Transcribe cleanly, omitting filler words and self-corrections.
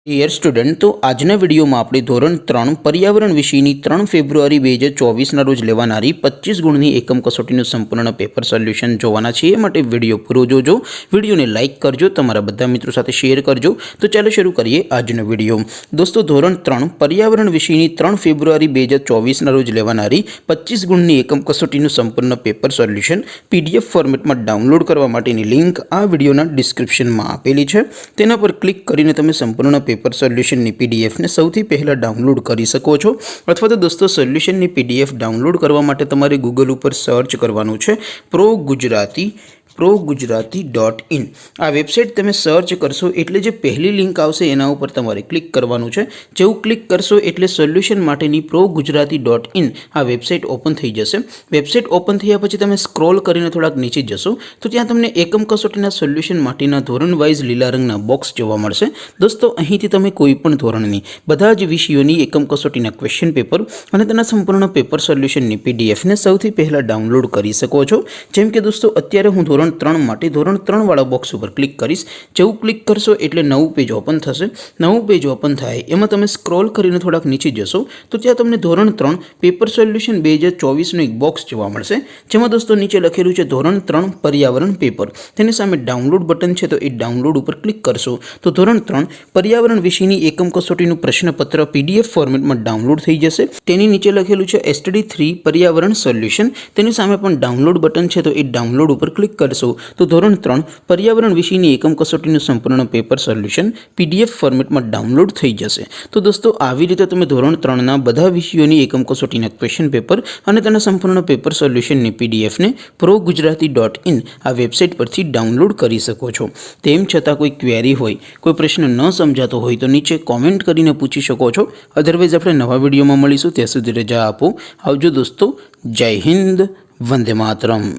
Dear student, तो आजना video में आपणे धोरण 3 पर्यावरण विषयनी 3 फेब्रुआरी 2024 रोज लेवानारी 25 गुणनी एकम कसोटीनुं संपूर्ण पेपर सोल्यूशन जोवाना छे। ए माटे विडियो पूरो जोजो, विडियो ने लाइक करजो, तमारा बधा मित्रों साथे शेर करजो। तो चलो शुरू करिए आजनो विडियो। दोस्तों, धोरण 3 पर्यावरण विषयनी 3 फेब्रुआरी 2024 रोज लेवानारी 25 गुणनी एकम कसोटीनुं संपूर्ण पेपर सोल्यूशन पीडीएफ फॉर्मेट में डाउनलॉड करवा माटेनी लिंक आ विडियोना डिस्क्रिप्शन में आपेली छे। तेना पर क्लिक करीने तमे संपूर्ण पेपर सोल्यूशन पीडीएफ ने सौथी पहला डाउनलॉड करी सको छो। अथवा तो दोस्तों, सोल्यूशन पीडीएफ डाउनलॉड करवा माटे तमारे गूगल पर सर्च करवानुं छे ProGujarati.in। आ वेबसाइट तमे सर्च करशो एटले जे पहली लिंक आवशे एना उपर तमारे क्लिक करवानुं छे। जेवुं क्लिक करशो एटले सोल्यूशन माटेनी ProGujarati.in आ वेबसाइट ओपन थई जशे। वेबसाइट ओपन थया पछी तमे स्क्रॉल करीने थोड़ाक नीचे जशो तो त्यां तमने एकम कसोटीना सोल्यूशन माटेना धोरण वाइज लीला रंगना बॉक्स जोवा मळशे। दोस्तों, અહીંથી તમે કોઈપણ ધોરણની બધા જ વિષયોની એકમ કસોટીના ક્વેશ્ચન પેપર અને તેના સંપૂર્ણ પેપર સોલ્યુશનની પીડીએફને સૌથી પહેલાં ડાઉનલોડ કરી શકો છો। જેમ કે દોસ્તો, અત્યારે હું ધોરણ 3 માટે ધોરણ 3 વાળા બોક્સ ઉપર ક્લિક કરીશ। જેવું ક્લિક કરશો એટલે નવું પેજ ઓપન થશે। નવું પેજ ઓપન થાય એમાં તમે સ્ક્રોલ કરીને થોડાક નીચે જશો તો ત્યાં તમને ધોરણ 3 પેપર સોલ્યુશન 2024નું એક બોક્સ જોવા મળશે। જેમાં દોસ્તો નીચે લખેલું છે ધોરણ 3 પર્યાવરણ પેપર। તેની સામે ડાઉનલોડ બટન છે, તો એ ડાઉનલોડ ઉપર ક્લિક કરશો તો ધોરણ 3 पर्यावरण विषयनी एकम कसोटीनुं प्रश्नपत्र पीडीएफ फॉर्मेट में डाउनलॉड थई जशे। तेनी नीचे लखेलुं छे STD3 पर्यावरण सोल्यूशन। तेनी सामे पण डाउनलॉड बटन छे, तो ए डाउनलॉड पर क्लिक करशो तो धोरण 3 पर्यावरण विषयनी एकम कसोटीनुं संपूर्ण पेपर सोल्यूशन पीडीएफ फॉर्मेट में डाउनलॉड थई जशे। तो दोस्तों, आवी रीते तमे धोरण 3 ना बधा विषयोनी एकम कसोटीना क्वेश्चन पेपर अने तेना संपूर्ण पेपर सोल्यूशननी पीडीएफ ने ProGujarati.in आ वेबसाइट परथी डाउनलॉड करी शको छो। तेम छतां कोई क्वेरी होय, कोई प्रश्न न समझातो होय तो नीचे कॉमेंट करीने पूछी शको छो। अदरवाइज आपणे नवा विडियो में मळीशुं, त्यां सुधी रजा आपो। आवजो दोस्तों। जय हिंद, वंदे मातरम।